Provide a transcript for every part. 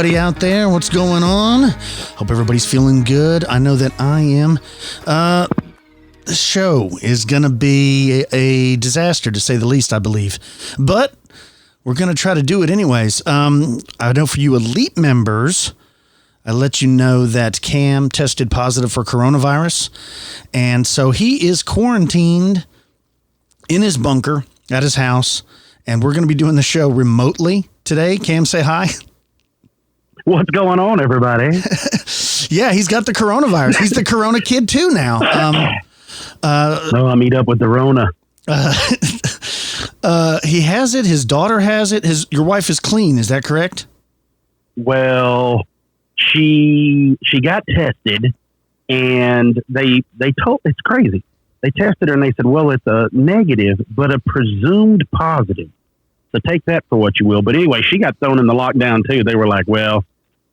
everybody out there. What's going on? Hope everybody's feeling good. I know that I am. This show is going to be a disaster, to say the least, I believe. But we're going to try to do it anyways. I know for you elite members, I let you know that Cam tested positive for coronavirus. And so he is quarantined in his bunker at his house. And we're going to be doing the show remotely today. Cam, say hi. What's going on, everybody? Yeah, he's got the coronavirus. He's the corona kid too now. No, I meet up with the Rona. He has it. His daughter has it. Your wife is clean. Is that correct? Well, she got tested, and they told, it's crazy. They tested her and they said, well, it's a negative, but a presumed positive. So take that for what you will. But anyway, she got thrown in the lockdown too. They were like, well,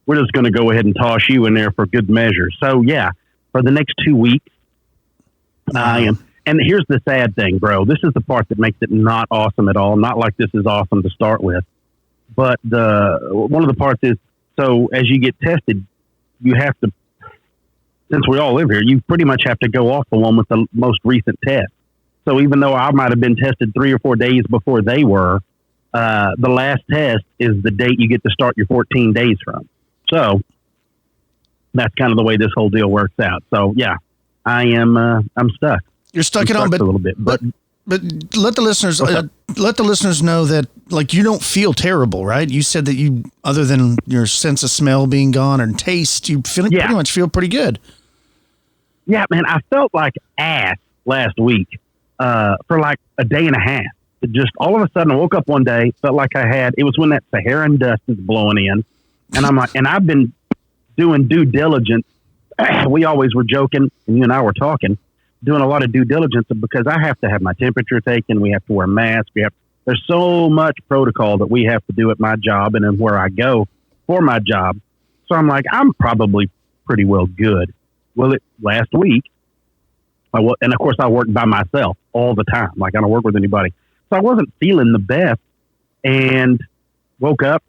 we're just going to go ahead and toss you in there for good measure. So yeah, for the next 2 weeks, I am. And here's the sad thing, bro. This is the part that makes it not awesome at all. Not like this is awesome to start with. But one of the parts is, so as you get tested, you have to, since we all live here, you pretty much have to go off the one with the most recent test. So even though I might have been tested 3 or 4 days before they were, the last test is the date you get to start your 14 days from. So that's kind of the way this whole deal works out. So yeah, I'm stuck. You're stuck a little bit, but let the listeners know that, like, you don't feel terrible, right? You said that you, other than your sense of smell being gone and taste, you pretty much feel pretty good. Yeah, man, I felt like ass last week for like a day and a half. It just all of a sudden I woke up one day, felt like it was when that Saharan dust is blowing in, and I'm like, and I've been doing due diligence. We always were joking, and you and I were talking, doing a lot of due diligence because I have to have my temperature taken. We have to wear masks. There's so much protocol that we have to do at my job and then where I go for my job. So I'm like, I'm probably pretty well good. Well, last week, and of course I work by myself all the time. Like, I don't work with anybody. So I wasn't feeling the best and woke up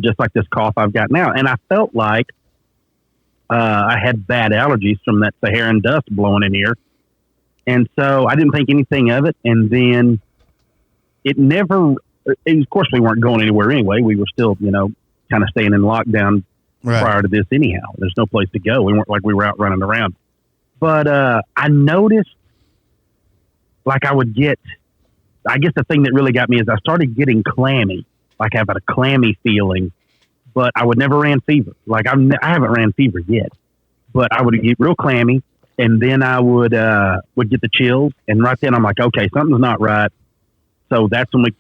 just like this cough I've got now. And I felt like I had bad allergies from that Saharan dust blowing in here. And so I didn't think anything of it. And then of course we weren't going anywhere anyway. We were still, kind of staying in lockdown prior to this anyhow. There's no place to go. We weren't like we were out running around. But I noticed, like, I guess the thing that really got me is I started getting clammy, like I have a clammy feeling, but I would never ran fever. Like, I haven't ran fever yet, but I would get real clammy, and then I would get the chills, and right then I'm like, okay, something's not right. So that's when we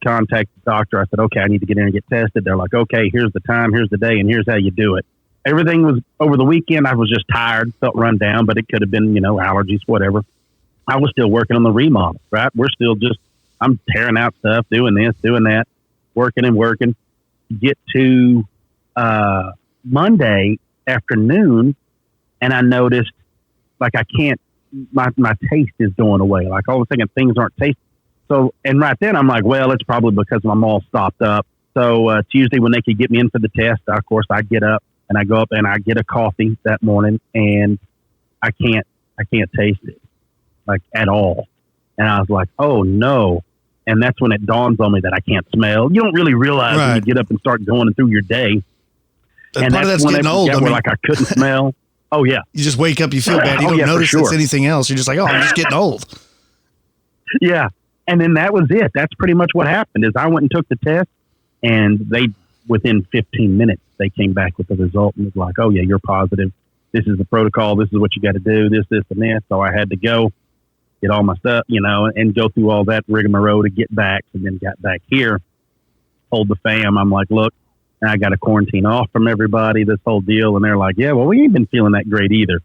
contacted the doctor. I said, okay, I need to get in and get tested. They're like, okay, here's the time, here's the day, and here's how you do it. Everything was over the weekend. I was just tired, felt run down, but it could have been, allergies, whatever. I was still working on the remodel, right? I'm tearing out stuff, doing this, doing that, working. Get to Monday afternoon, and I noticed, like, I can't, my taste is going away. Like, all of a sudden things aren't tasty. So, and right then I'm like, well, it's probably because I'm all stopped up. So Tuesday, when they could get me in for the test, of course, I get up and I go up and I get a coffee that morning, and I can't taste it, like, at all. And I was like, oh no. And that's when it dawns on me that I can't smell. You don't really realize when you get up and start going through your day. And that's when getting old. Like, I couldn't smell. Oh yeah. You just wake up, you feel bad. You don't notice it's anything else. You're just like, oh, I'm just getting old. Yeah. And then that was it. That's pretty much what happened. Is I went and took the test, and within 15 minutes, they came back with the result and was like, oh yeah, you're positive. This is the protocol. This is what you got to do. This, and this. So I had to go get all my stuff, and go through all that rigmarole to get back, and then got back here, told the fam, I'm like, look, I got to quarantine off from everybody, this whole deal. And they're like, yeah, well, we ain't been feeling that great either.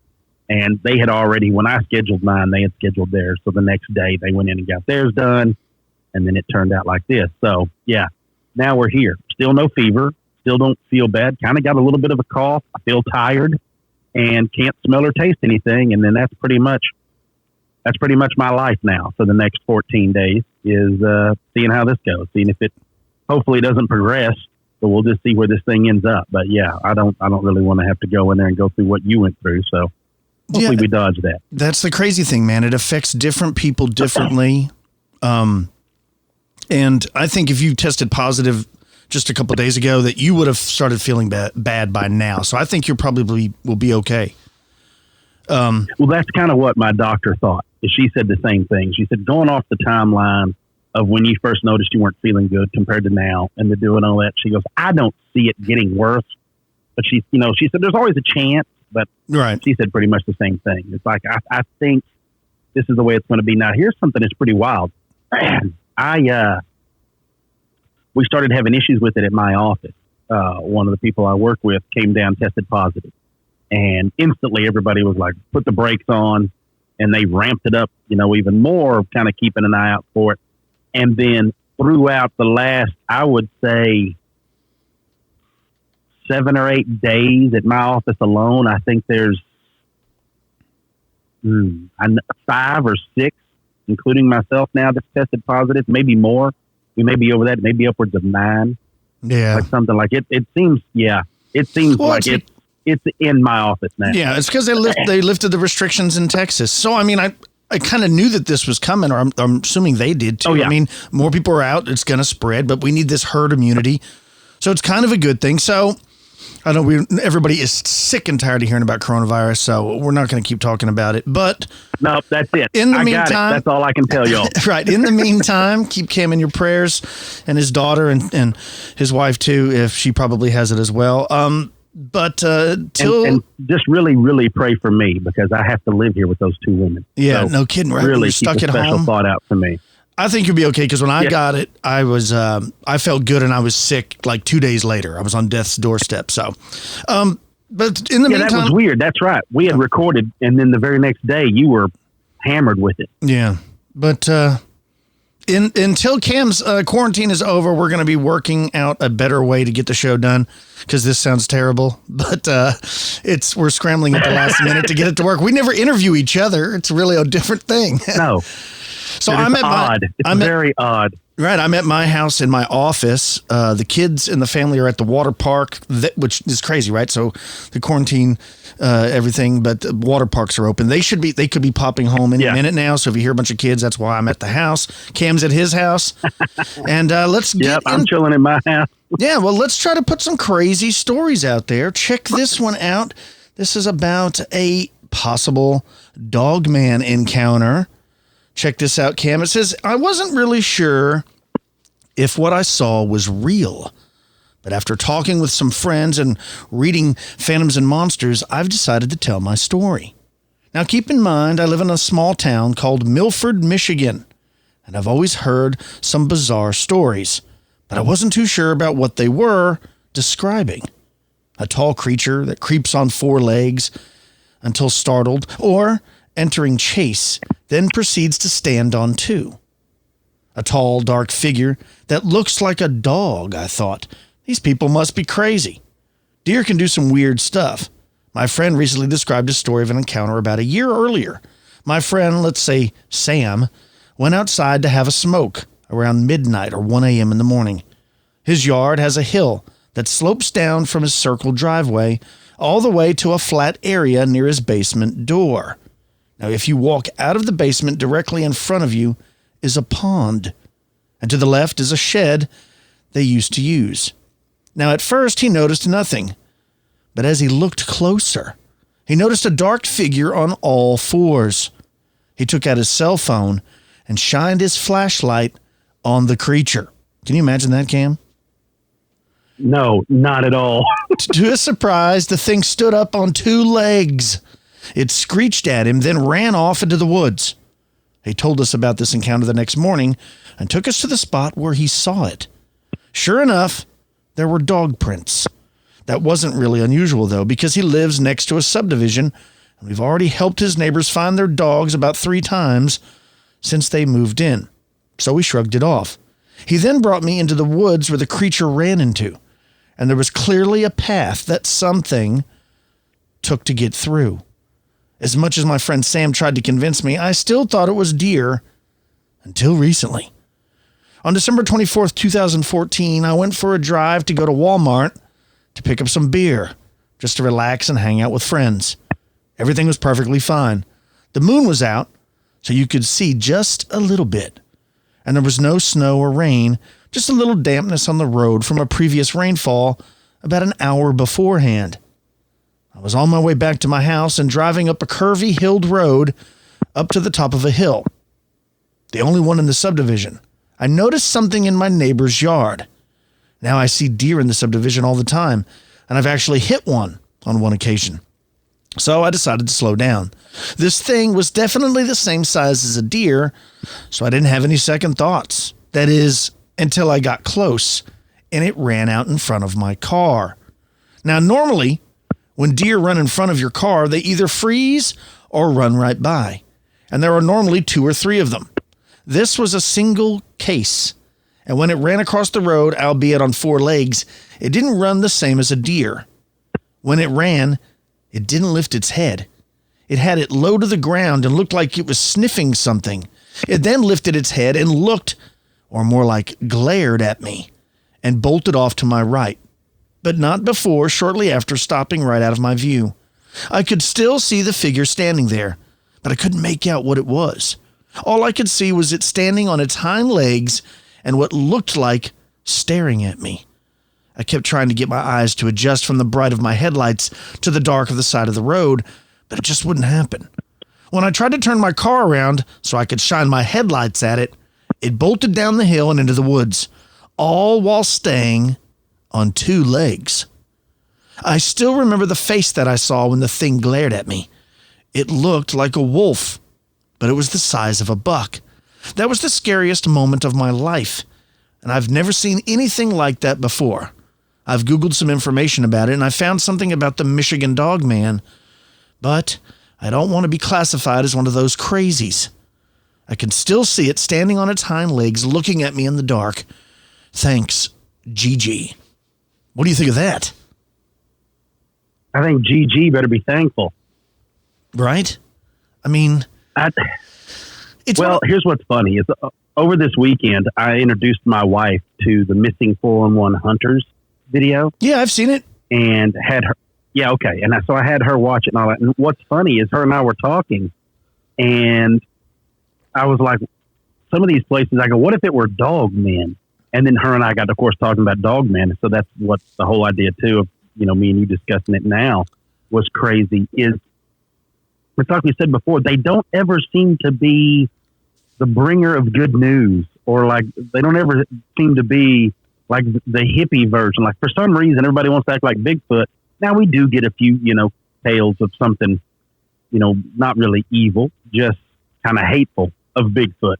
And they had already, when I scheduled mine, they had scheduled theirs. So the next day they went in and got theirs done. And then it turned out like this. So yeah, now we're here. Still no fever. Still don't feel bad. Kind of got a little bit of a cough. I feel tired and can't smell or taste anything. And then that's pretty much my life now for the next 14 days is seeing how this goes, seeing if it hopefully doesn't progress So we'll just see where this thing ends up. But yeah, I don't really want to have to go in there and go through what you went through. So hopefully we dodge that. That's the crazy thing, man. It affects different people differently. And I think if you tested positive just a couple of days ago, that you would have started feeling bad by now. So I think you probably will be okay. Well, that's kind of what my doctor thought. She said the same thing. She said, going off the timeline of when you first noticed you weren't feeling good compared to now and to doing all that, she goes, I don't see it getting worse. But she said there's always a chance, but right. She said pretty much the same thing. It's like, I think this is the way it's going to be. Now, here's something that's pretty wild. We started having issues with it at my office. One of the people I work with came down, tested positive. And instantly everybody was like, put the brakes on, and they ramped it up, even more, kind of keeping an eye out for it. And then throughout the last, I would say 7 or 8 days at my office alone, I think there's 5 or 6, including myself now, that's tested positive, maybe more. We may be over that, maybe upwards of 9. Yeah. Like something like it. It seems like it's in my office now. Yeah, it's because they lifted the restrictions in Texas. So, I mean, I kind of knew that this was coming, or I'm assuming they did too. Oh, yeah. I mean, more people are out, it's going to spread, but we need this herd immunity. So it's kind of a good thing. So I know everybody is sick and tired of hearing about coronavirus, so we're not going to keep talking about it. But no, that's it. In the meantime, got it. That's all I can tell y'all. Right. In the meantime, keep Cam in your prayers, and his daughter and his wife too, if she probably has it as well. But and just really, really pray for me, because I have to live here with those 2 women. Yeah, so no kidding. Right? Really stuck keep at a special home. thought out for me. I think you'll be okay, because when I got it, I was I felt good, and I was sick like 2 days later. I was on death's doorstep. So, but in the meantime, that was weird. That's right. We had recorded, and then the very next day, you were hammered with it. Yeah, but until Cam's quarantine is over, we're going to be working out a better way to get the show done, because this sounds terrible, but we're scrambling at the last minute to get it to work. We never interview each other. It's really a different thing. No. So It's very odd. Right. I'm at my house in my office. The kids and the family are at the water park, which is crazy, right? So the quarantine, everything, but the water parks are open. They could be popping home any minute now. So if you hear a bunch of kids, that's why I'm at the house. Cam's at his house. And I'm chilling in my house. Yeah. Well, let's try to put some crazy stories out there. Check this one out. This is about a possible Dogman encounter. Check this out, Cam. It says, I wasn't really sure if what I saw was real, but after talking with some friends and reading Phantoms and Monsters, I've decided to tell my story. Now, keep in mind, I live in a small town called Milford, Michigan, and I've always heard some bizarre stories, but I wasn't too sure about what they were describing. A tall creature that creeps on 4 legs until startled, or entering chase, then proceeds to stand on 2. A tall, dark figure that looks like a dog, I thought. These people must be crazy. Deer can do some weird stuff. My friend recently described a story of an encounter about a year earlier. My friend, let's say Sam, went outside to have a smoke around midnight or 1 a.m. in the morning. His yard has a hill that slopes down from his circle driveway all the way to a flat area near his basement door. Now, if you walk out of the basement, directly in front of you is a pond, and to the left is a shed they used to use. Now, at first, he noticed nothing, but as he looked closer, he noticed a dark figure on all 4s. He took out his cell phone and shined his flashlight on the creature. Can you imagine that, Cam? No, not at all. To his surprise, the thing stood up on 2 legs. It screeched at him, then ran off into the woods. He told us about this encounter the next morning and took us to the spot where he saw it. Sure enough, there were dog prints. That wasn't really unusual, though, because he lives next to a subdivision, and we've already helped his neighbors find their dogs about 3 times since they moved in. So we shrugged it off. He then brought me into the woods where the creature ran into, and there was clearly a path that something took to get through. As much as my friend Sam tried to convince me, I still thought it was deer until recently. On December 24th, 2014, I went for a drive to go to Walmart to pick up some beer, just to relax and hang out with friends. Everything was perfectly fine. The moon was out, so you could see just a little bit. And there was no snow or rain, just a little dampness on the road from a previous rainfall about an hour beforehand. I was on my way back to my house and driving up a curvy hilled road up to the top of a hill. The only one in the subdivision. I noticed something in my neighbor's yard. Now I see deer in the subdivision all the time, and I've actually hit one on one occasion. So I decided to slow down. This thing was definitely the same size as a deer, so I didn't have any second thoughts. That is, until I got close, and it ran out in front of my car. Now, normally, when deer run in front of your car, they either freeze or run right by, and there are normally 2 or 3 of them. This was a single case, and when it ran across the road, albeit on 4 legs, it didn't run the same as a deer. When it ran, it didn't lift its head. It had it low to the ground and looked like it was sniffing something. It then lifted its head and looked, or more like glared at me, and bolted off to my right, but not before shortly after stopping right out of my view. I could still see the figure standing there, but I couldn't make out what it was. All I could see was it standing on its hind legs and what looked like staring at me. I kept trying to get my eyes to adjust from the bright of my headlights to the dark of the side of the road, but it just wouldn't happen. When I tried to turn my car around so I could shine my headlights at it, it bolted down the hill and into the woods, all while staying on 2 legs. I still remember the face that I saw when the thing glared at me. It looked like a wolf, but it was the size of a buck. That was the scariest moment of my life, and I've never seen anything like that before. I've Googled some information about it, and I found something about the Michigan Dogman, but I don't want to be classified as one of those crazies. I can still see it standing on its hind legs looking at me in the dark. Thanks, Gigi. What do you think of that? I think Gigi better be thankful. Right? I mean... here's what's funny. Is over this weekend, I introduced my wife to the Missing 411 Hunters video. Yeah, I've seen it. And had her... Yeah, okay. And so I had her watch it and all that. And what's funny is her and I were talking, and I was like, some of these places, I go, what if it were Dogman? And then her and I got, of course, talking about Dogman. So that's what the whole idea, too, of, me and you discussing it now was crazy. Is, it's like we said before, they don't ever seem to be the bringer of good news, or like they don't ever seem to be like the hippie version. Like for some reason, everybody wants to act like Bigfoot. Now we do get a few, tales of something, not really evil, just kind of hateful of Bigfoot.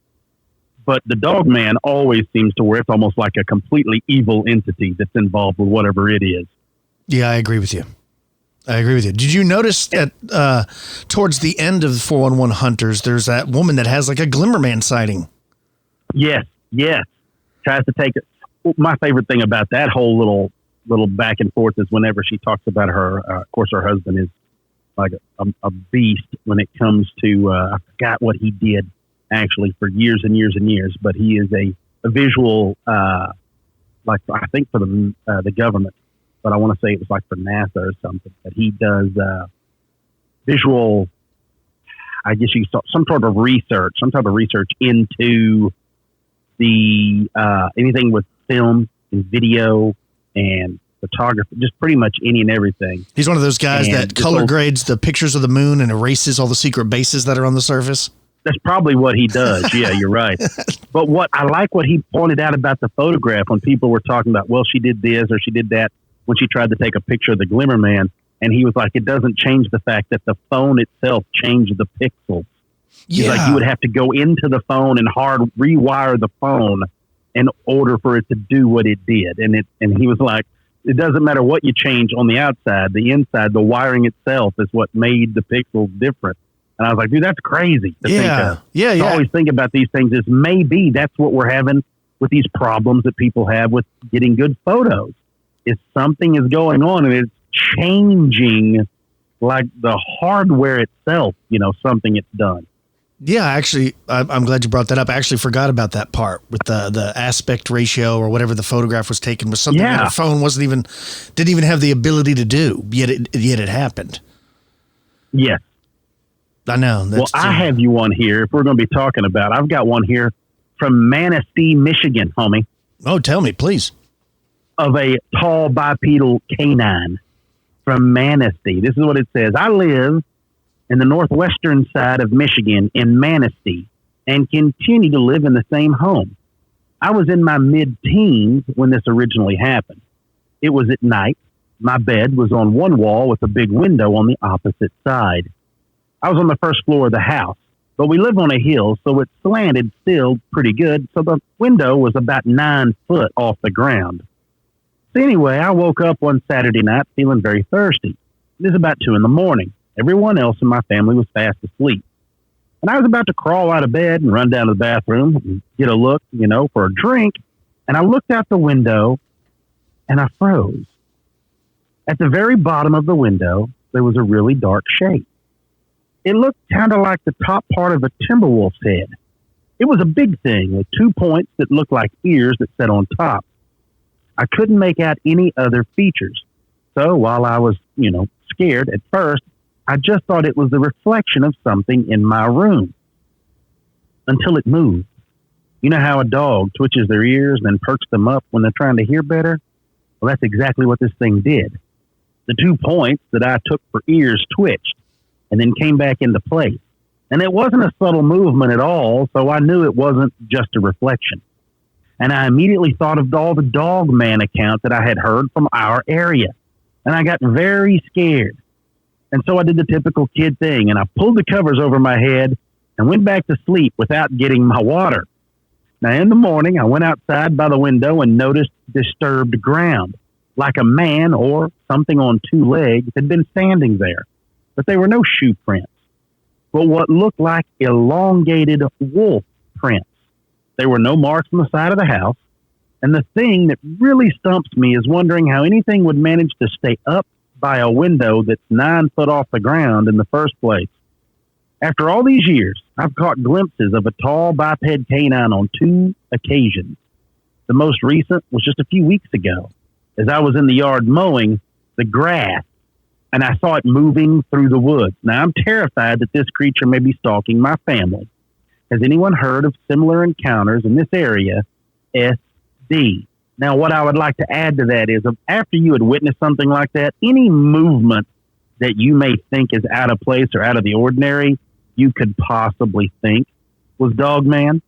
But the Dogman always seems to where it's almost like a completely evil entity that's involved with whatever it is. Yeah, I agree with you. Did you notice that towards the end of the 411 Hunters, there's that woman that has like a Glimmerman sighting? Yes. Tries to take it. My favorite thing about that whole little back and forth is whenever she talks about her, of course, her husband is like a beast when it comes to, I forgot what he did actually for years and years and years, but he is a visual, like I think for the government, but I want to say it was like for NASA or something, but he does visual, I guess you saw some type of research into the anything with film and video and photography, just pretty much any and everything. He's one of those guys that color grades the pictures of the moon and erases all the secret bases that are on the surface. That's probably what he does. Yeah, you're right. But what I like what he pointed out about the photograph when people were talking about, well, she did this or she did that when she tried to take a picture of the Glimmerman. And he was like, it doesn't change the fact that the phone itself changed the pixels. Yeah. He's like, you would have to go into the phone and hard rewire the phone in order for it to do what it did. And he was like, it doesn't matter what you change on the outside, the inside, the wiring itself is what made the pixels different. And I was like, dude, that's crazy to think of. Yeah. I always think about these things as maybe that's what we're having with these problems that people have with getting good photos. Is something is going on and it's changing like the hardware itself, something it's done. Yeah, actually, I'm glad you brought that up. I actually forgot about that part with the aspect ratio or whatever the photograph was taken was something that her phone didn't even have the ability to do. Yet it happened. Yes. I know. Well, I have you one here. If we're going to be talking about, I've got one here from Manistee, Michigan, homie. Oh, tell me, please. Of a tall bipedal canine from Manistee. This is what it says. I live in the northwestern side of Michigan in Manistee and continue to live in the same home. I was in my mid-teens when this originally happened. It was at night. My bed was on one wall with a big window on the opposite side. I was on the first floor of the house, but we live on a hill, so it slanted still pretty good, so the window was about 9 foot off the ground. So anyway, I woke up one Saturday night feeling very thirsty. It was about 2 a.m. Everyone else in my family was fast asleep. And I was about to crawl out of bed and run down to the bathroom and get a look, for a drink. And I looked out the window and I froze. At the very bottom of the window, there was a really dark shape. It looked kind of like the top part of a timber wolf's head. It was a big thing with 2 points that looked like ears that sat on top. I couldn't make out any other features. So while I was, scared at first, I just thought it was the reflection of something in my room. Until it moved. You know how a dog twitches their ears and then perks them up when they're trying to hear better? Well, that's exactly what this thing did. The 2 points that I took for ears twitched and then came back into place. And it wasn't a subtle movement at all, so I knew it wasn't just a reflection. And I immediately thought of all the Dogman accounts that I had heard from our area. And I got very scared. And so I did the typical kid thing, and I pulled the covers over my head and went back to sleep without getting my water. Now, in the morning, I went outside by the window and noticed disturbed ground, like a man or something on 2 legs had been standing there. But there were no shoe prints, but what looked like elongated wolf prints. There were no marks on the side of the house. And the thing that really stumps me is wondering how anything would manage to stay up by a window that's 9 foot off the ground in the first place. After all these years, I've caught glimpses of a tall biped canine on 2 occasions. The most recent was just a few weeks ago, as I was in the yard mowing the grass, and I saw it moving through the woods. Now, I'm terrified that this creature may be stalking my family. Has anyone heard of similar encounters in this area? SD. Now, what I would like to add to that is, after you had witnessed something like that, any movement that you may think is out of place or out of the ordinary, you could possibly think was Dogman.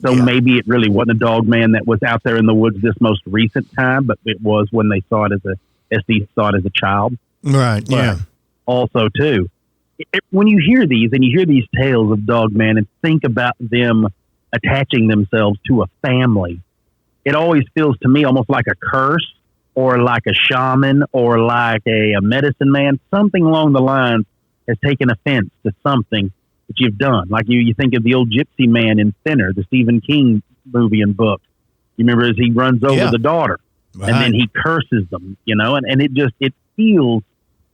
So maybe it really wasn't a Dogman that was out there in the woods this most recent time, but it was when they saw it as they saw it as a child. Right, but yeah. Also, too, when you hear these and you hear these tales of Dogman and think about them attaching themselves to a family, it always feels to me almost like a curse or like a shaman or like a medicine man. Something along the lines has taken offense to something that you've done. Like you think of the old gypsy man in Thinner, the Stephen King movie and book. You remember as he runs over the daughter and then he curses them, and it feels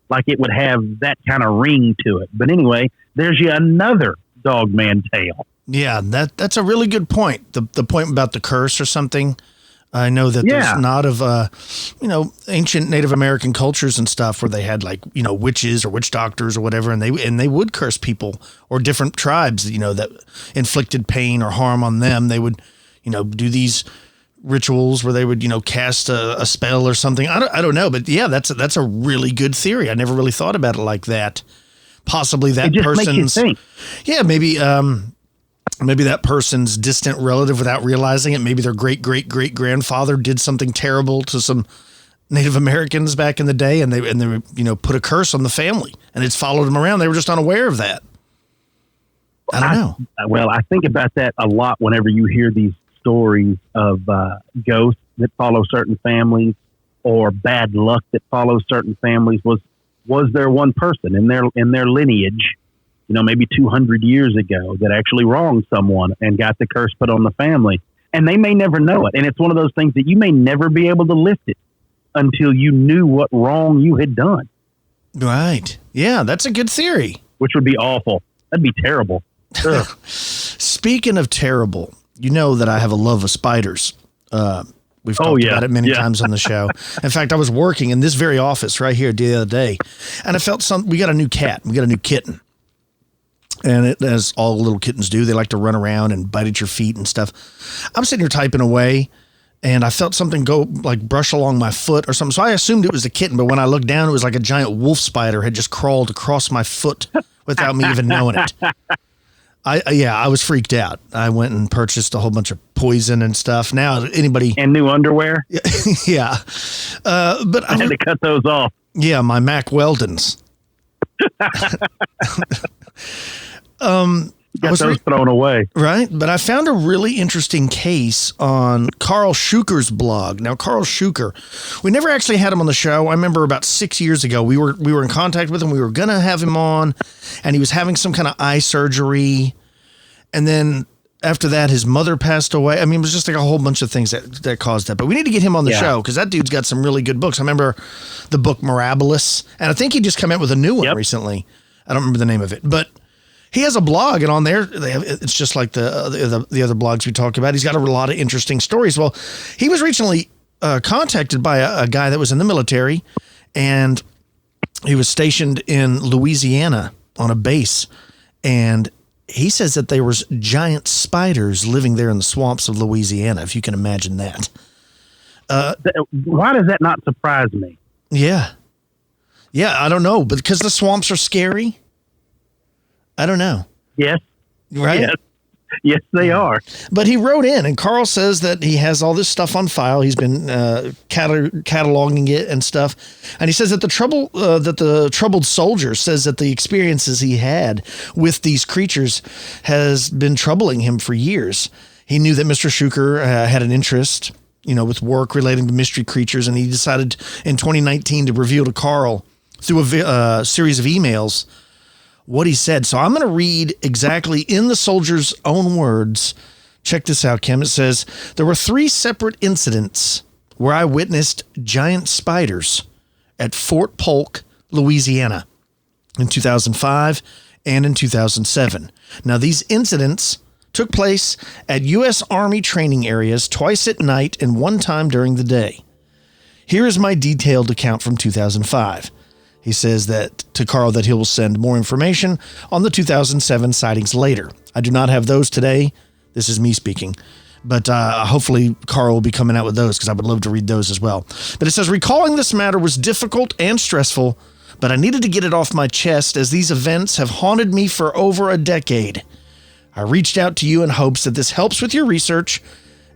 like it would have that kind of ring to it. But anyway, there's yet another Dogman tale. Yeah, that's a really good point. The point about the curse or something. I know that there's a lot of, ancient Native American cultures and stuff where they had witches or witch doctors or whatever, and they would curse people or different tribes, that inflicted pain or harm on them. They would, do these rituals where they would, cast a spell or something. I don't know, but yeah, that's a really good theory. I never really thought about it like that. Possibly that person's, maybe that person's distant relative without realizing it. Maybe their great-great-great-grandfather did something terrible to some Native Americans back in the day, and they put a curse on the family, and it's followed them around. They were just unaware of that. I don't know. Well, I think about that a lot whenever you hear these stories of ghosts that follow certain families or bad luck that follows certain families. Was there one person in their lineage, maybe 200 years ago, that actually wronged someone and got the curse put on the family? And they may never know it. And it's one of those things that you may never be able to lift it until you knew what wrong you had done. Right. Yeah, that's a good theory. Which would be awful. That'd be terrible. Ugh. Speaking of terrible, you know that I have a love of spiders. We've talked about it many times on the show. In fact, I was working in this very office right here the other day, and I felt we got a new cat. We got a new kitten. And it, as all little kittens do, they like to run around and bite at your feet and stuff. I'm sitting here typing away, and I felt something brush along my foot or something. So I assumed it was a kitten, but when I looked down, it was like a giant wolf spider had just crawled across my foot without me even knowing it. I was freaked out. I went and purchased a whole bunch of poison and stuff. Now, and new underwear? Yeah. But I had to cut those off. Yeah, my Mac Weldons. Got those thrown away. Right. But I found a really interesting case on Karl Shuker's blog. Now, Karl Shuker, we never actually had him on the show. I remember about 6 years ago, we were in contact with him. We were going to have him on, and he was having some kind of eye surgery. And then after that, his mother passed away. I mean, it was just like a whole bunch of things that caused that. But we need to get him on the show because that dude's got some really good books. I remember the book Mirabilis, and I think he just came out with a new one recently. I don't remember the name of it, but he has a blog, and on there, it's just like the other blogs we talked about. He's got a lot of interesting stories. Well, he was recently contacted by a guy that was in the military, and he was stationed in Louisiana on a base, and he says that there was giant spiders living there in the swamps of Louisiana, if you can imagine that. Why does that not surprise me? Yeah. Yeah, I don't know, but because the swamps are scary? I don't know. Yes. Right? Yes, they are. But he wrote in, and Karl says that he has all this stuff on file. He's been cataloging it and stuff. And he says that the troubled soldier says that the experiences he had with these creatures has been troubling him for years. He knew that Mr. Shuker had an interest, with work relating to mystery creatures, and he decided in 2019 to reveal to Karl through a series of emails what he said. So I'm going to read exactly in the soldier's own words. Check this out, Kim. It says, there were 3 separate incidents where I witnessed giant spiders at Fort Polk, Louisiana in 2005 and in 2007. Now, these incidents took place at U.S. Army training areas twice at night and one time during the day. Here is my detailed account from 2005. He says that to Karl that he will send more information on the 2007 sightings later. I do not have those today. This is me speaking. But hopefully Karl will be coming out with those because I would love to read those as well. But it says, recalling this matter was difficult and stressful, but I needed to get it off my chest as these events have haunted me for over a decade. I reached out to you in hopes that this helps with your research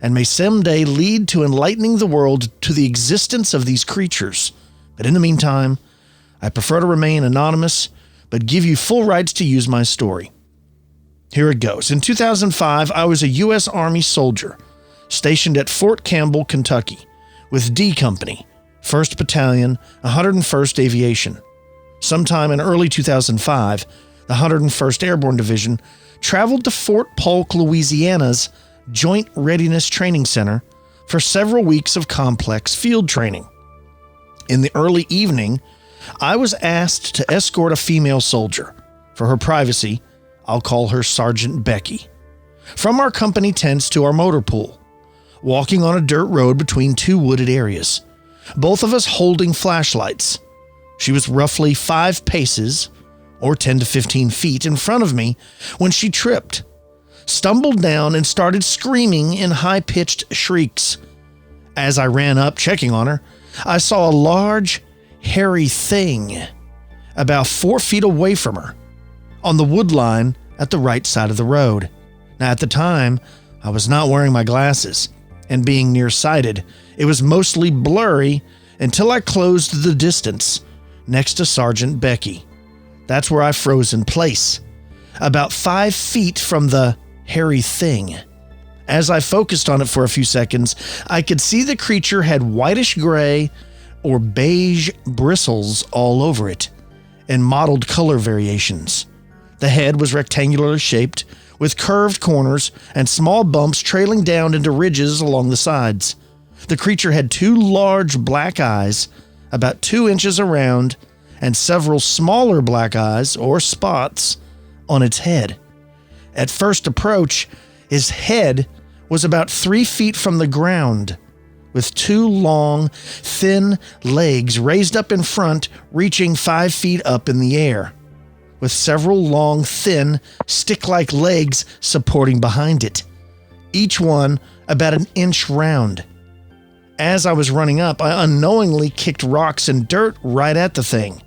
and may someday lead to enlightening the world to the existence of these creatures. But in the meantime, I prefer to remain anonymous, but give you full rights to use my story. Here it goes. In 2005, I was a U.S. Army soldier stationed at Fort Campbell, Kentucky, with D Company, 1st Battalion, 101st Aviation. Sometime in early 2005, the 101st Airborne Division traveled to Fort Polk, Louisiana's Joint Readiness Training Center for several weeks of complex field training. In the early evening, I was asked to escort a female soldier. For her privacy, I'll call her Sergeant Becky, from our company tents to our motor pool, walking on a dirt road between 2 wooded areas, both of us holding flashlights. She was roughly 5 paces, or 10 to 15 feet, in front of me when she tripped, stumbled down, and started screaming in high-pitched shrieks. As I ran up, checking on her, I saw a large, hairy thing about 4 feet away from her on the wood line at the right side of the road. Now, at the time, I was not wearing my glasses, and being nearsighted, it was mostly blurry until I closed the distance next to Sergeant Becky. That's where I froze in place, about 5 feet from the hairy thing. As I focused on it for a few seconds, I could see the creature had whitish gray or beige bristles all over it, and mottled color variations. The head was rectangularly shaped, with curved corners and small bumps trailing down into ridges along the sides. The creature had 2 large black eyes, about 2 inches around, and several smaller black eyes, or spots, on its head. At first approach, his head was about 3 feet from the ground, with 2 long, thin legs raised up in front, reaching 5 feet up in the air, with several long, thin, stick-like legs supporting behind it, each one about an inch round. As I was running up, I unknowingly kicked rocks and dirt right at the thing,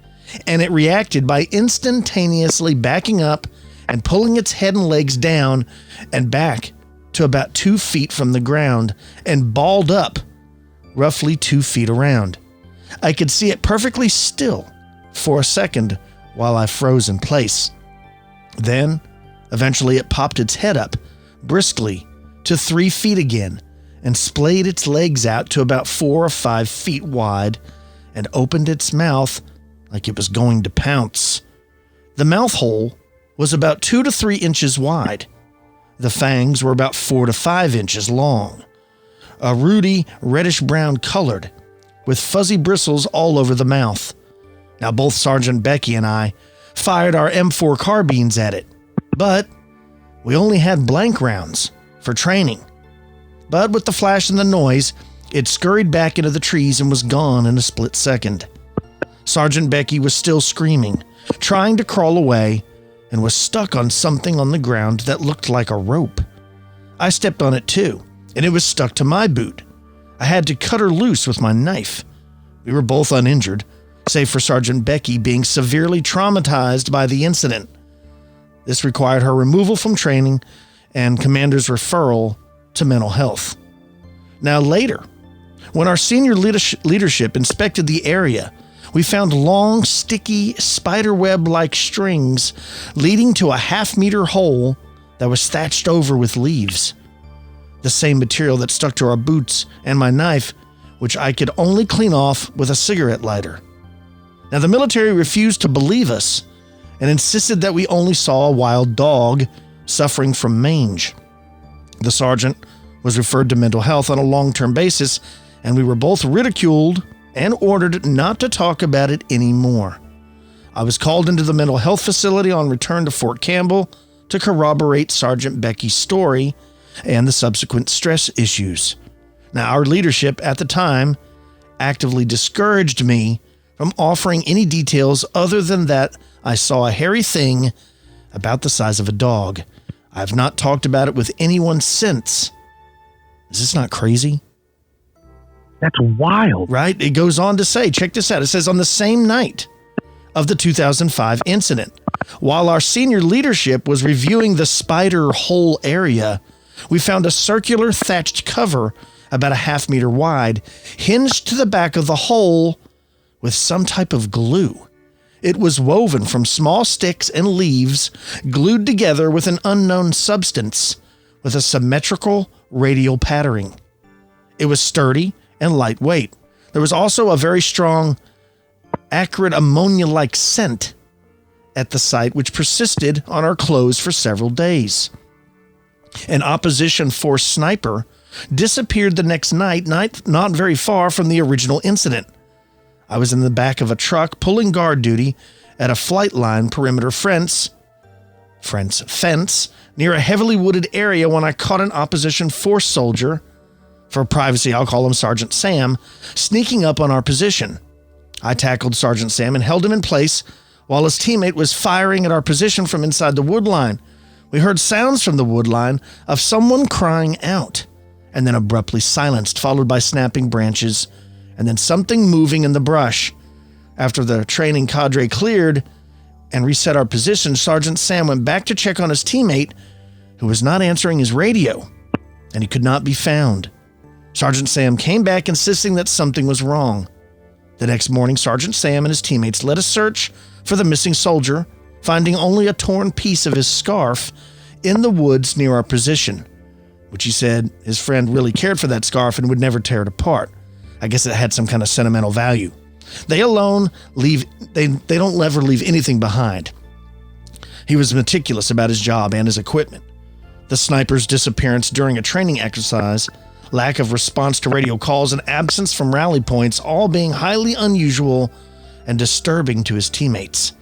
and it reacted by instantaneously backing up and pulling its head and legs down and back to about 2 feet from the ground and balled up roughly 2 feet around. I could see it perfectly still for a second while I froze in place. Then, eventually it popped its head up briskly to 3 feet again and splayed its legs out to about 4 or 5 feet wide and opened its mouth like it was going to pounce. The mouth hole was about 2 to 3 inches wide. The fangs were about 4 to 5 inches long, a ruddy reddish-brown colored, with fuzzy bristles all over the mouth. Now, both Sergeant Becky and I fired our M4 carbines at it, but we only had blank rounds for training. But with the flash and the noise, it scurried back into the trees and was gone in a split second. Sergeant Becky was still screaming, trying to crawl away, and was stuck on something on the ground that looked like a rope. I stepped on it too, and it was stuck to my boot. I had to cut her loose with my knife. We were both uninjured, save for Sergeant Becky being severely traumatized by the incident. This required her removal from training and commander's referral to mental health. Now later, when our senior leadership inspected the area, we found long, sticky, spiderweb-like strings leading to a half-meter hole that was thatched over with leaves. The same material that stuck to our boots and my knife, which I could only clean off with a cigarette lighter. Now, the military refused to believe us and insisted that we only saw a wild dog suffering from mange. The sergeant was referred to mental health on a long-term basis, and we were both ridiculed and ordered not to talk about it anymore. I was called into the mental health facility on return to Fort Campbell to corroborate Sergeant Becky's story and the subsequent stress issues. Now, our leadership at the time actively discouraged me from offering any details other than that I saw a hairy thing about the size of a dog. I have not talked about it with anyone since. Is this not crazy? That's wild. Right? It goes on to say, check this out. It says, on the same night of the 2005 incident, while our senior leadership was reviewing the spider hole area, we found a circular thatched cover about a half-meter wide, hinged to the back of the hole with some type of glue. It was woven from small sticks and leaves, glued together with an unknown substance, with a symmetrical radial patterning. It was sturdy and lightweight. There was also a very strong, acrid ammonia-like scent at the site, which persisted on our clothes for several days. An opposition force sniper disappeared the next night, not very far from the original incident. I was in the back of a truck pulling guard duty at a flight line perimeter fence near a heavily wooded area when I caught an opposition force soldier, for privacy I'll call him Sergeant Sam, sneaking up on our position. I tackled Sergeant Sam and held him in place while his teammate was firing at our position from inside the wood line. We heard sounds from the wood line of someone crying out, and then abruptly silenced, followed by snapping branches, and then something moving in the brush. After the training cadre cleared and reset our position, Sergeant Sam went back to check on his teammate, who was not answering his radio, and he could not be found. Sergeant Sam came back insisting that something was wrong. The next morning, Sergeant Sam and his teammates led a search for the missing soldier, finding only a torn piece of his scarf in the woods near our position, which he said his friend really cared for that scarf and would never tear it apart. I guess it had some kind of sentimental value. They don't ever leave anything behind. He was meticulous about his job and his equipment. The sniper's disappearance during a training exercise, lack of response to radio calls, and absence from rally points, all being highly unusual and disturbing to his teammates.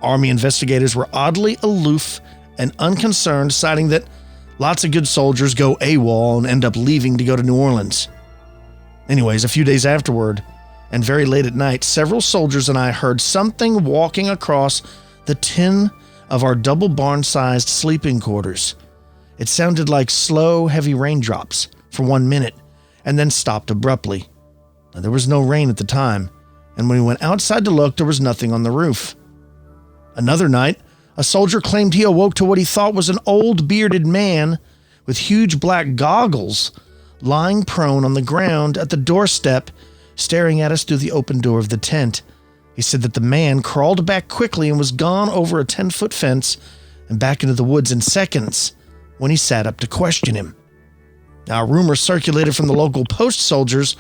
Army investigators were oddly aloof and unconcerned, citing that lots of good soldiers go AWOL and end up leaving to go to New Orleans. Anyways, a few days afterward, and very late at night, several soldiers and I heard something walking across the tin of our double barn-sized sleeping quarters. It sounded like slow, heavy raindrops for 1 minute, and then stopped abruptly. Now, there was no rain at the time, and when we went outside to look, there was nothing on the roof. Another night, a soldier claimed he awoke to what he thought was an old bearded man with huge black goggles lying prone on the ground at the doorstep, staring at us through the open door of the tent. He said that the man crawled back quickly and was gone over a 10-foot fence and back into the woods in seconds when he sat up to question him. Now, a rumor circulated from the local post soldiers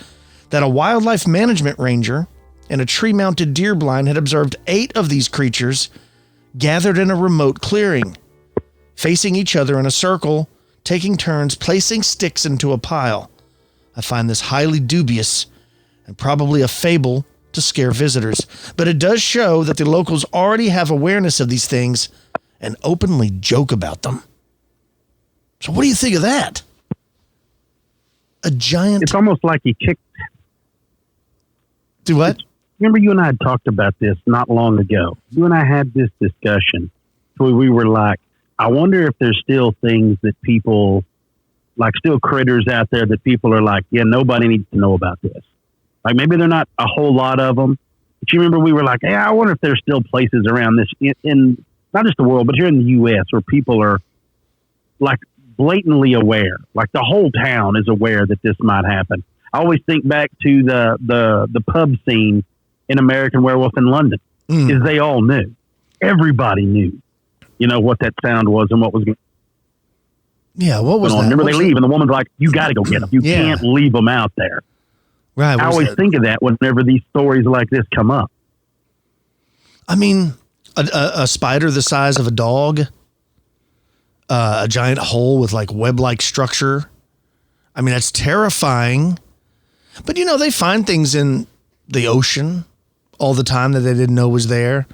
that a wildlife management ranger and a tree-mounted deer blind had observed 8 of these creatures gathered in a remote clearing, facing each other in a circle, taking turns placing sticks into a pile. I find this highly dubious and probably a fable to scare visitors, but it does show that the locals already have awareness of these things and openly joke about them. So what do you think of that? A giant... It's almost like he kicked... Do what? Remember you and I had talked about this not long ago. You and I had this discussion where we were like, I wonder if there's still things that people, like still critters out there that people are like, yeah, nobody needs to know about this. Like maybe they're not a whole lot of them. But you remember we were like, hey, I wonder if there's still places around this in not just the world, but here in the U.S. where people are like blatantly aware. Like the whole town is aware that this might happen. I always think back to the pub scene in American Werewolf in London, is they all knew. Everybody knew, you know, what that sound was and what was going on. Yeah, what was that? Remember they leave and the woman's like, you got to go get them. You can't leave them out there. Right. I always think of that whenever these stories like this come up. I mean, a spider the size of a dog, a giant hole with like web-like structure. I mean, that's terrifying. But, you know, they find things in the ocean all the time that they didn't know was there.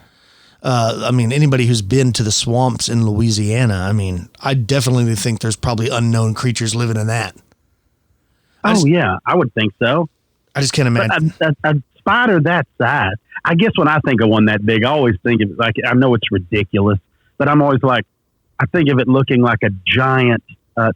I mean, anybody who's been to the swamps in Louisiana, I mean, I definitely think there's probably unknown creatures living in that. I would think so. I just can't imagine. A spider that size. I guess when I think of one that big, I always think of it like, I know it's ridiculous, but I'm always like, I think of it looking like a giant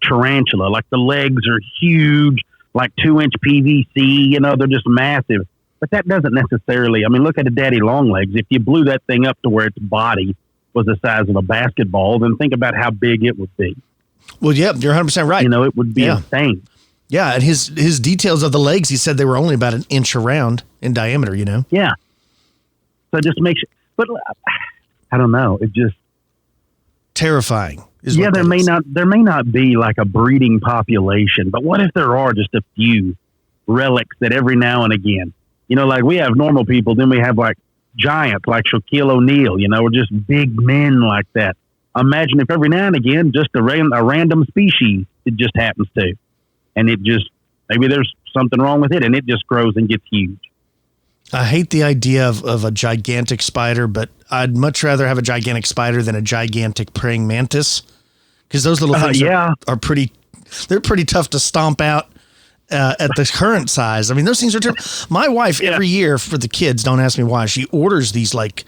tarantula. Like the legs are huge, like 2-inch PVC, you know, they're just massive. But that doesn't necessarily, I mean, look at a daddy long legs. If you blew that thing up to where its body was the size of a basketball, then think about how big it would be. Well, yeah, you're 100% right. You know, it would be insane. Yeah, and his details of the legs, he said they were only about an inch around in diameter, you know? Yeah. So it just makes you, but I don't know. It just. Terrifying. There may not be like a breeding population, but what if there are just a few relics that every now and again, you know, like we have normal people, then we have like giants like Shaquille O'Neal, you know, or just big men like that. Imagine if every now and again, just a random species it just happens to. And it just, maybe there's something wrong with it and it just grows and gets huge. I hate the idea of a gigantic spider, but I'd much rather have a gigantic spider than a gigantic praying mantis. Because those little things are pretty tough to stomp out at the current size. I mean, those things are terrible. My wife, every year for the kids, don't ask me why, she orders these like,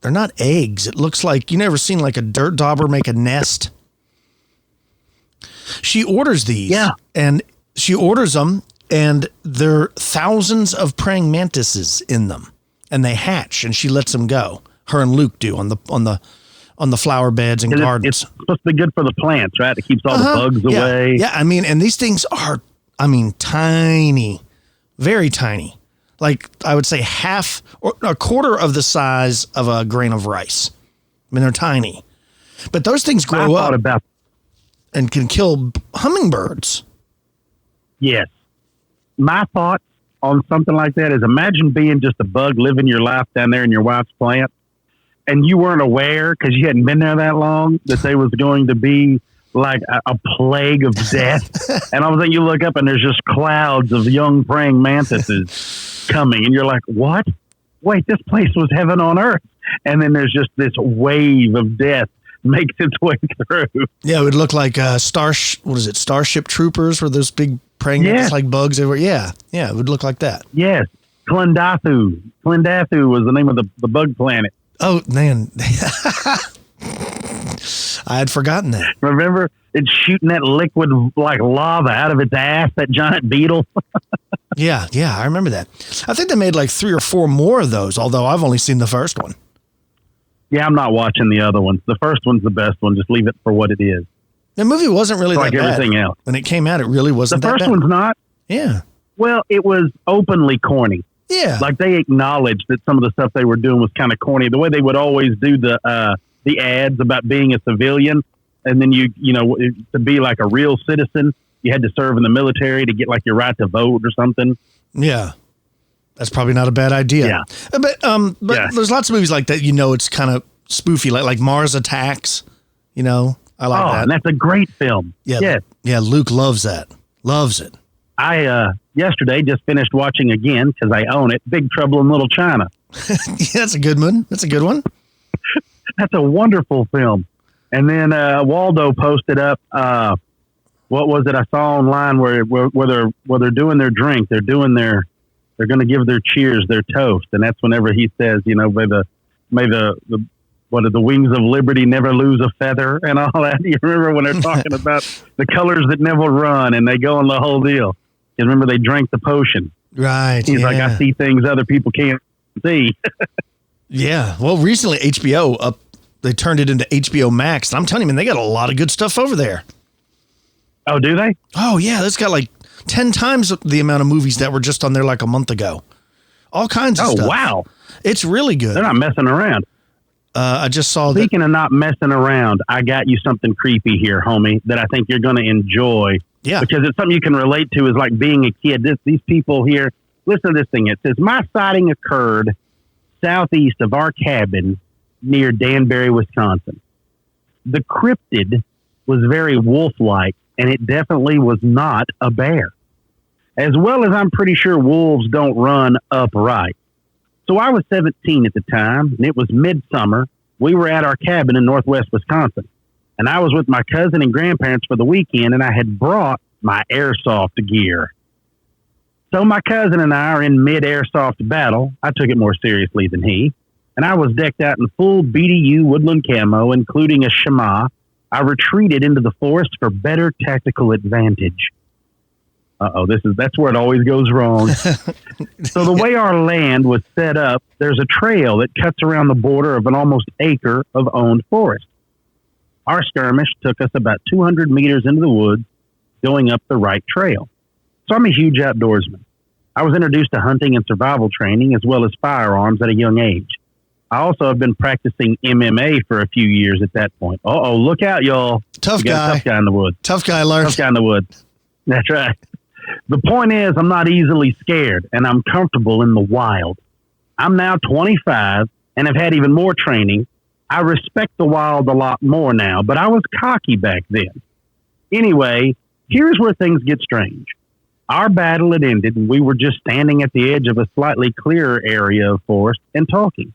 they're not eggs. It looks like, you never seen like a dirt dauber make a nest? She orders these, and she orders them, and there are thousands of praying mantises in them, and they hatch, and she lets them go. Her and Luke do on the flower beds and gardens. It's supposed to be good for the plants, right? It keeps all the bugs away. Yeah, I mean, and these things are, I mean, tiny, very tiny. Like I would say half or a quarter of the size of a grain of rice. I mean, they're tiny, but those things grow up and can kill hummingbirds. Yes. My thoughts on something like that is imagine being just a bug living your life down there in your wife's plant and you weren't aware because you hadn't been there that long that there was going to be like a plague of death. And all of a sudden you look up and there's just clouds of young praying mantises coming and you're like, what? Wait, this place was heaven on earth. And then there's just this wave of death makes its way through. Yeah, it would look like Starship Troopers, where those big praying mantis like bugs everywhere. Yeah, it would look like that. Yes, Klendathu. Klendathu was the name of the bug planet. Oh, man. I had forgotten that. Remember, it's shooting that liquid like lava out of its ass, that giant beetle. Yeah, I remember that. I think they made like 3 or 4 more of those, although I've only seen the first one. Yeah, I'm not watching the other ones. The first one's the best one. Just leave it for what it is. The movie wasn't really like that bad. Everything else. When it came out, it really wasn't that bad. The first one's not. Yeah. Well, it was openly corny. Yeah. Like they acknowledged that some of the stuff they were doing was kind of corny. The way they would always do the ads about being a civilian, and then you know, to be like a real citizen, you had to serve in the military to get like your right to vote or something. Yeah. That's probably not a bad idea. Yeah. But there's lots of movies like that, you know, it's kind of spoofy, like Mars Attacks, you know. I like that. And that's a great film. Yeah. Yes. Yeah, Luke loves that. Loves it. I yesterday just finished watching again, because I own it, Big Trouble in Little China. Yeah, that's a good one. That's a good one. That's a wonderful film. And then Waldo posted up, what was it I saw online where they're doing their drink, they're going to give their cheers, their toast, and that's whenever he says, you know, may the wings of liberty never lose a feather and all that. You remember when they're talking about the colors that never run, and they go on the whole deal. You remember they drank the potion. Right. He's like, I see things other people can't see. Yeah. Well, recently HBO they turned it into HBO Max, and I'm telling you, man, they got a lot of good stuff over there. Oh, do they? Oh, yeah. It's got like 10 times the amount of movies that were just on there like a month ago. All kinds of stuff. Oh, wow. It's really good. They're not messing around. I just saw Speaking of not messing around, I got you something creepy here, homie, that I think you're going to enjoy. Yeah. Because it's something you can relate to, is like being a kid. These people here, listen to this thing. It says, my sighting occurred southeast of our cabin near Danbury, Wisconsin. The cryptid was very wolf-like, and it definitely was not a bear. As well as I'm pretty sure wolves don't run upright. So I was 17 at the time, and it was midsummer. We were at our cabin in northwest Wisconsin, and I was with my cousin and grandparents for the weekend, and I had brought my airsoft gear. So my cousin and I are in mid-airsoft battle. I took it more seriously than he, and I was decked out in full BDU woodland camo, including a shema. I retreated into the forest for better tactical advantage. That's where it always goes wrong. So the way our land was set up, there's a trail that cuts around the border of an almost acre of owned forest. Our skirmish took us about 200 meters into the woods, going up the right trail. So I'm a huge outdoorsman. I was introduced to hunting and survival training, as well as firearms at a young age. I also have been practicing MMA for a few years at that point. Look out, y'all. Tough guy in the woods. Tough guy alert. Tough guy in the woods. That's right. The point is, I'm not easily scared, and I'm comfortable in the wild. I'm now 25 and have had even more training. I respect the wild a lot more now, but I was cocky back then. Anyway, here's where things get strange. Our battle had ended, and we were just standing at the edge of a slightly clearer area of forest and talking.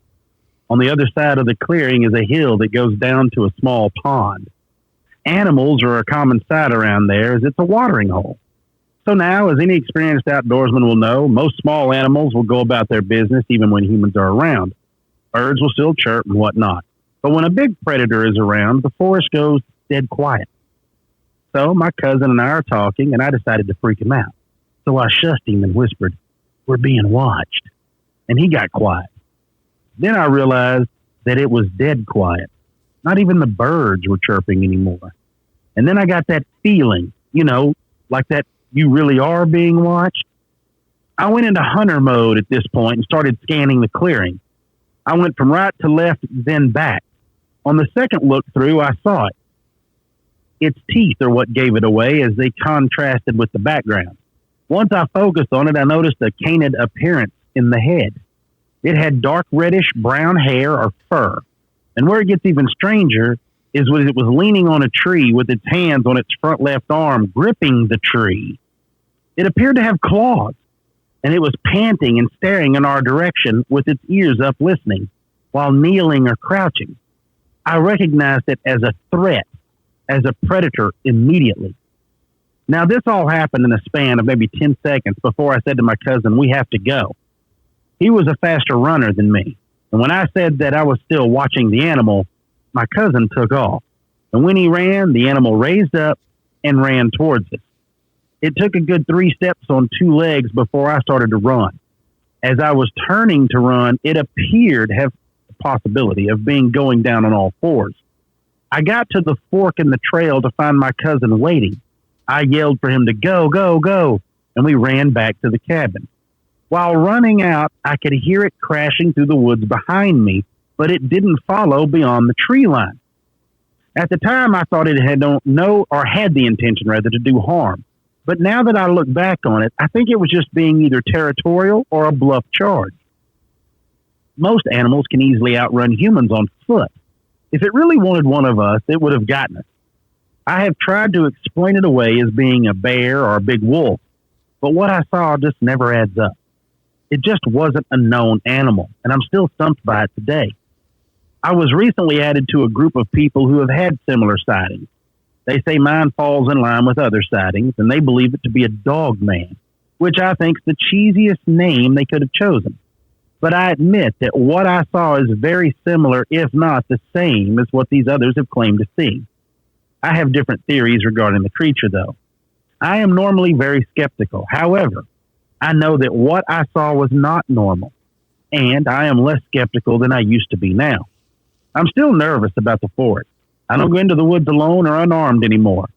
On the other side of the clearing is a hill that goes down to a small pond. Animals are a common sight around there, as it's a watering hole. So now, as any experienced outdoorsman will know, most small animals will go about their business even when humans are around. Birds will still chirp and whatnot. But when a big predator is around, the forest goes dead quiet. So my cousin and I are talking, and I decided to freak him out. So I shushed him and whispered, "We're being watched." And he got quiet. Then I realized that it was dead quiet. Not even the birds were chirping anymore. And then I got that feeling, like that you really are being watched. I went into hunter mode at this point and started scanning the clearing. I went from right to left, then back. On the second look through, I saw it. Its teeth are what gave it away, as they contrasted with the background. Once I focused on it, I noticed a canid appearance in the head. It had dark reddish brown hair or fur. And where it gets even stranger is when it was leaning on a tree with its hands on its front left arm, gripping the tree. It appeared to have claws, and it was panting and staring in our direction with its ears up listening, while kneeling or crouching. I recognized it as a threat, as a predator immediately. Now, this all happened in a span of maybe 10 seconds before I said to my cousin, we have to go. He was a faster runner than me. And when I said that I was still watching the animal, my cousin took off. And when he ran, the animal raised up and ran towards us. It took a good 3 steps on 2 legs before I started to run. As I was turning to run, it appeared to have the possibility of going down on all fours. I got to the fork in the trail to find my cousin waiting. I yelled for him to go, go, go, and we ran back to the cabin. While running out, I could hear it crashing through the woods behind me, but it didn't follow beyond the tree line. At the time, I thought it had had the intention rather to do harm. But now that I look back on it, I think it was just being either territorial or a bluff charge. Most animals can easily outrun humans on foot. If it really wanted one of us, it would have gotten us. I have tried to explain it away as being a bear or a big wolf, but what I saw just never adds up. It just wasn't a known animal, and I'm still stumped by it today. I was recently added to a group of people who have had similar sightings. They say mine falls in line with other sightings, and they believe it to be a Dogman, which I think is the cheesiest name they could have chosen. But I admit that what I saw is very similar, if not the same, as what these others have claimed to see. I have different theories regarding the creature, though. I am normally very skeptical. However, I know that what I saw was not normal, and I am less skeptical than I used to be now. I'm still nervous about the forest. I don't go into the woods alone or unarmed anymore.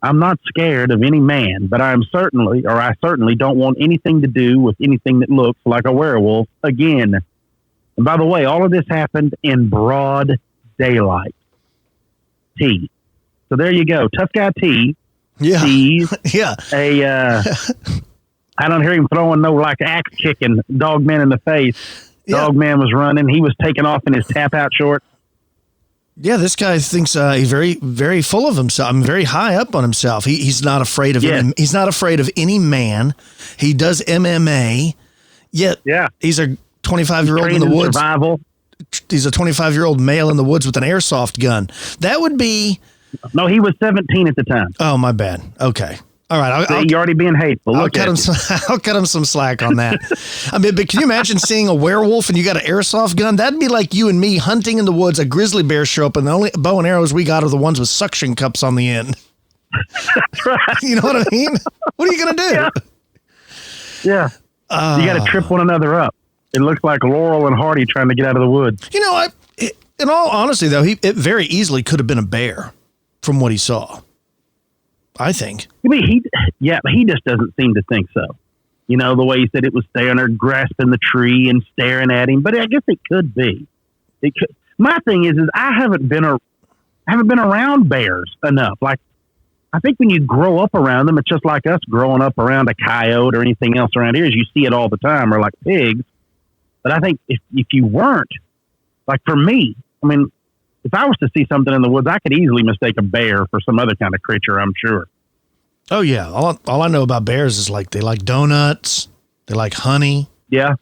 I'm not scared of any man, but I certainly don't want anything to do with anything that looks like a werewolf again. And by the way, all of this happened in broad daylight. T. So there you go. Tough guy T. Yeah. Sees yeah. I don't hear him throwing no like axe kicking Dogman in the face. Yeah. Dogman was running. He was taking off in his tap out shorts. Yeah, this guy thinks he's very, very full of himself. I'm very high up on himself. He's not afraid of he's not afraid of any man. He does MMA. Yet he's a 25-year-old in the woods. Survival. He's a 25-year-old male in the woods with an airsoft gun. That would be. No, he was 17 at the time. Oh, my bad. Okay. All right. You're already being hateful. I'll cut him some slack on that. I mean, but can you imagine seeing a werewolf and you got an airsoft gun? That'd be like you and me hunting in the woods. A grizzly bear show up, and the only bow and arrows we got are the ones with suction cups on the end. That's right. You know what I mean? What are you gonna do? Yeah. You got to trip one another up. It looks like Laurel and Hardy trying to get out of the woods. You know, in all honesty, though, it very easily could have been a bear from what he saw. I think. I mean, he just doesn't seem to think so. You know, the way he said it was staring there, grasping the tree and staring at him. But I guess it could be. It could. My thing is I haven't been around bears enough. Like, I think when you grow up around them, it's just like us growing up around a coyote or anything else around here. Is you see it all the time, or like pigs. But I think if you weren't, like for me, I mean, if I was to see something in the woods, I could easily mistake a bear for some other kind of creature, I'm sure. Oh, yeah. All I know about bears is like they like donuts. They like honey. Yeah.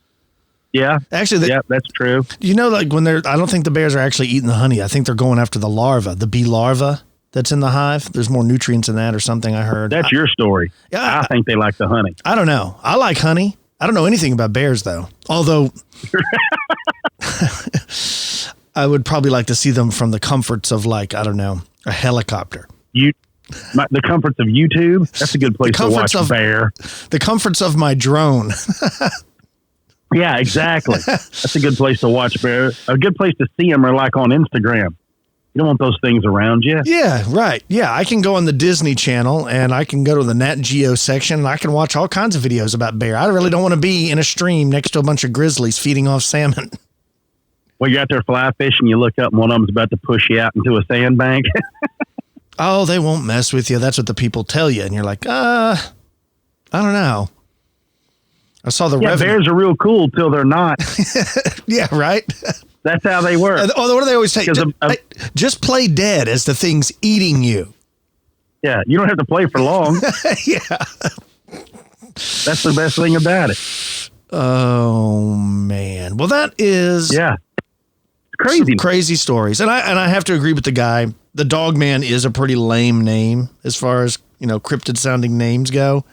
Yeah. Actually, that's true. You know, like I don't think the bears are actually eating the honey. I think they're going after the larva, the bee larva that's in the hive. There's more nutrients in that or something I heard. That's your story. Yeah. I think they like the honey. I don't know. I like honey. I don't know anything about bears, though. Although I would probably like to see them from the comforts of, like, I don't know, a helicopter. The comforts of YouTube. That's a good place to watch bear. The comforts of my drone. Yeah, exactly. That's a good place to watch bear. A good place to see them are like on Instagram. You don't want those things around you. Yeah, right. Yeah, I can go on the Disney Channel and I can go to the Nat Geo section and I can watch all kinds of videos about bear. I really don't want to be in a stream next to a bunch of grizzlies feeding off salmon. Well, you're out there fly fishing, you look up and one of them's about to push you out into a sandbank. Oh, they won't mess with you. That's what the people tell you. And you're like, I don't know. I saw the bears are real cool till they're not. Yeah, right. That's how they work. Oh, what do they always say? Just play dead as the thing's eating you. Yeah, you don't have to play for long. Yeah. That's the best thing about it. Oh, man. Well, that is... Yeah. crazy. Some crazy stories. And I have to agree with the guy. The Dogman is a pretty lame name as far as, cryptid sounding names go.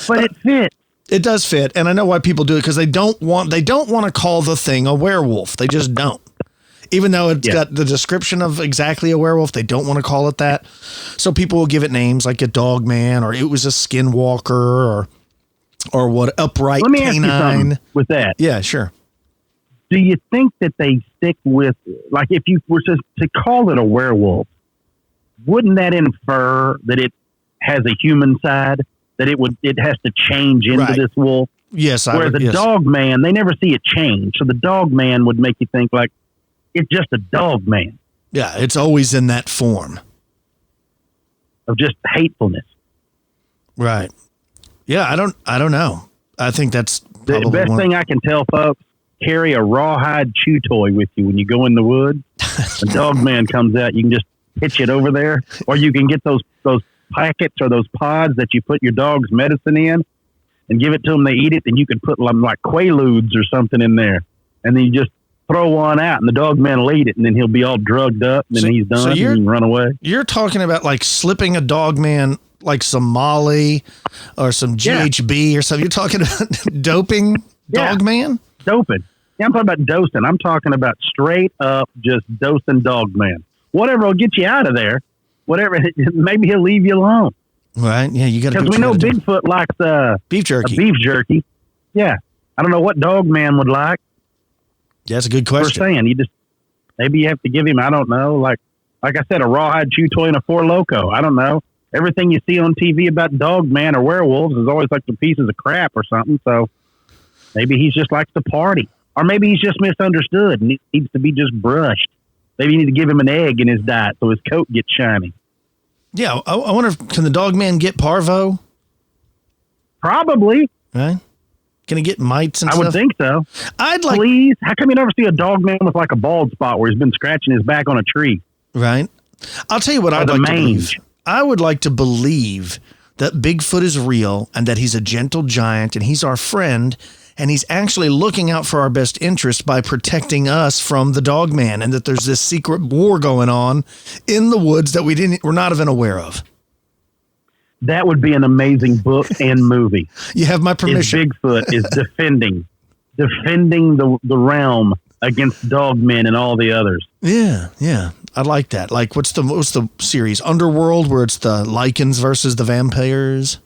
But it fits. It does fit. And I know why people do it, because they don't want to call the thing a werewolf. They just don't. Even though it's got the description of exactly a werewolf, they don't want to call it that. So people will give it names like a Dogman, or it was a skinwalker, or what, upright Let me canine. ask you something with that. Yeah, sure. Do you think that they stick with, like, if you were to call it a werewolf, wouldn't that infer that it has a human side, that it has to change into this wolf? Yes. Whereas the Dogman, they never see it change. So the Dogman would make you think like it's just a Dogman. Yeah, it's always in that form of just hatefulness. Right. Yeah, I don't know. I think that's the best thing I can tell folks: carry a rawhide chew toy with you when you go in the woods. A Dogman comes out, you can just pitch it over there, or you can get those packets or those pods that you put your dog's medicine in, and give it to them. They eat it, and you can put them like Quaaludes or something in there, and then you just throw one out, and the Dogman will eat it, and then he'll be all drugged up, and then he's done, and he can run away. You're talking about like slipping a Dogman like some Molly or some GHB or something. You're talking about doping Dogman? Doping. Yeah, I'm talking about dosing. I'm talking about straight up just dosing Dogman. Whatever will get you out of there. Whatever, maybe he'll leave you alone. Right? Yeah, you got to. Because we know Bigfoot likes beef jerky. Beef jerky. Yeah, I don't know what Dogman would like. Yeah, that's a good question. We're saying maybe you have to give him. I don't know. Like I said, a rawhide chew toy and a Four Loko. I don't know. Everything you see on TV about Dogman or werewolves is always like the pieces of crap or something. So maybe he just likes to party, or maybe he's just misunderstood and needs to be just brushed. Maybe you need to give him an egg in his diet so his coat gets shiny. Yeah, I wonder can the Dogman get parvo? Probably. Right? Can he get mites and stuff? I would think so. Please? How come you never see a Dogman with like a bald spot where he's been scratching his back on a tree? Right. I'll tell you what I'd like to believe. I would like to believe that Bigfoot is real and that he's a gentle giant and he's our friend and he's actually looking out for our best interest by protecting us from the Dogman, and that there's this secret war going on in the woods that we're not even aware of. That would be an amazing book and movie. You have my permission. Bigfoot is defending the realm against Dogmen and all the others. Yeah, yeah. I like that. Like, what's the series? Underworld, where it's the lichens versus the vampires?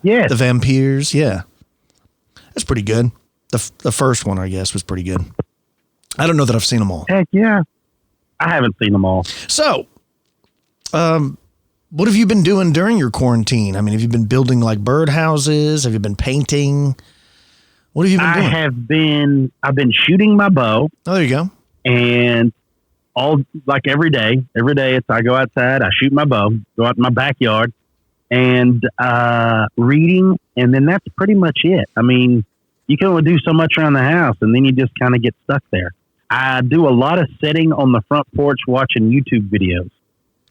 Yeah. The vampires, yeah. That's pretty good. The first one, I guess, was pretty good. I don't know that I've seen them all. Heck yeah. I haven't seen them all. So, what have you been doing during your quarantine? I mean, have you been building like birdhouses? Have you been painting? What have you been doing? I've been shooting my bow. Oh, there you go. And every day I go outside, I shoot my bow, go out in my backyard, and reading, and then that's pretty much it. I mean, you can only do so much around the house, and then you just kind of get stuck there. I do a lot of sitting on the front porch watching YouTube videos.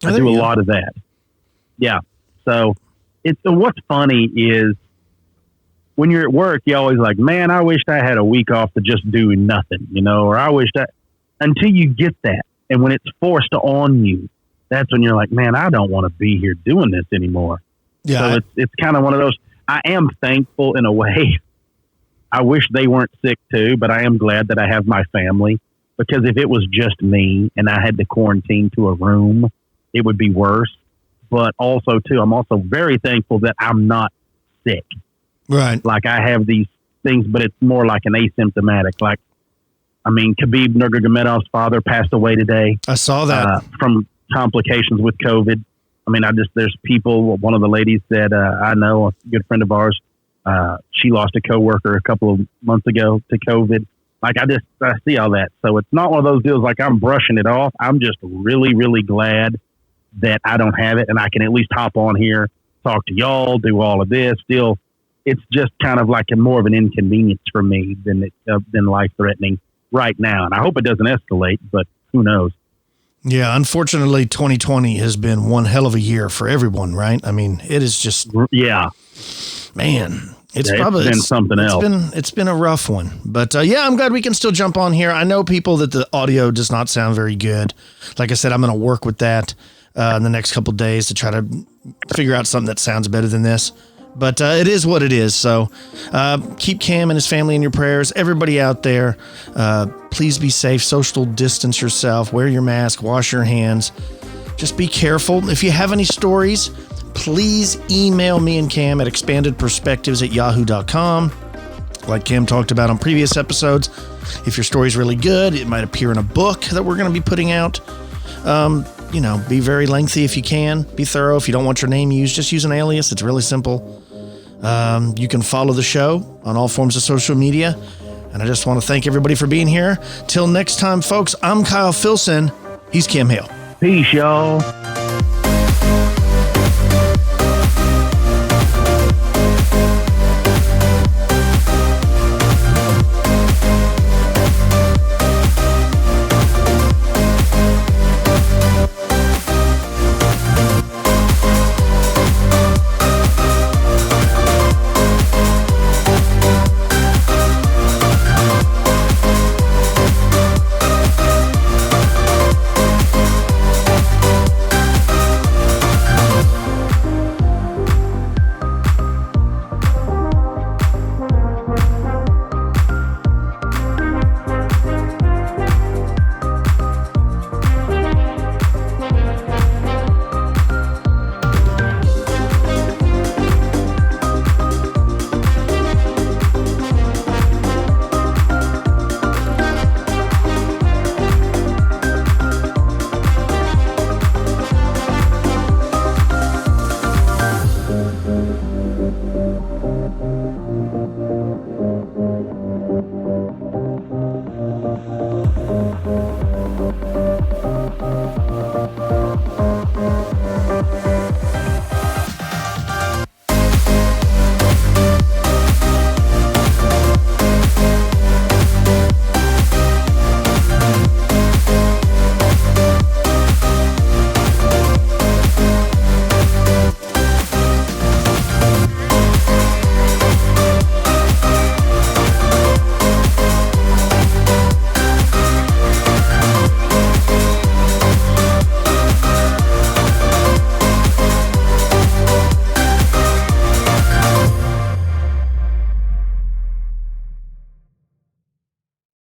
I do a lot of that. Yeah. So what's funny is when you're at work, you're always like, man, I wished I had a week off to just do nothing, or I wished until you get that. And when it's forced on you, that's when you're like, man, I don't want to be here doing this anymore. Yeah. So it's kind of one of those, I am thankful in a way. I wish they weren't sick too, but I am glad that I have my family, because if it was just me and I had to quarantine to a room, it would be worse. But also too, I'm also very thankful that I'm not sick. Right. Like I have these things, but it's more like an asymptomatic. Like, I mean, Khabib Nurmagomedov's father passed away today. I saw that. From complications with COVID. I mean, there's people, one of the ladies that I know, a good friend of ours, she lost a coworker a couple of months ago to COVID. Like, I see all that. So it's not one of those deals like I'm brushing it off. I'm just really, really glad that I don't have it, and I can at least hop on here, talk to y'all, do all of this. Still, it's just kind of like more of an inconvenience for me than life-threatening right now. And I hope it doesn't escalate, but who knows? Yeah, unfortunately, 2020 has been one hell of a year for everyone, right? I mean, it is just... Yeah. Man. It's been something else. It's been a rough one, but yeah, I'm glad we can still jump on here. I know people that the audio does not sound very good. Like I said, I'm going to work with that in the next couple of days to try to figure out something that sounds better than this. But it is what it is. So keep Cam and his family in your prayers. Everybody out there, please be safe. Social distance yourself. Wear your mask. Wash your hands. Just be careful. If you have any stories, please email me and Cam at expandedperspectives@yahoo.com. Like Cam talked about on previous episodes, if your story's really good, it might appear in a book that we're going to be putting out. Be very lengthy if you can. Be thorough. If you don't want your name used, just use an alias. It's really simple. You can follow the show on all forms of social media. And I just want to thank everybody for being here. Till next time, folks, I'm Kyle Filson. He's Cam Hale. Peace, y'all.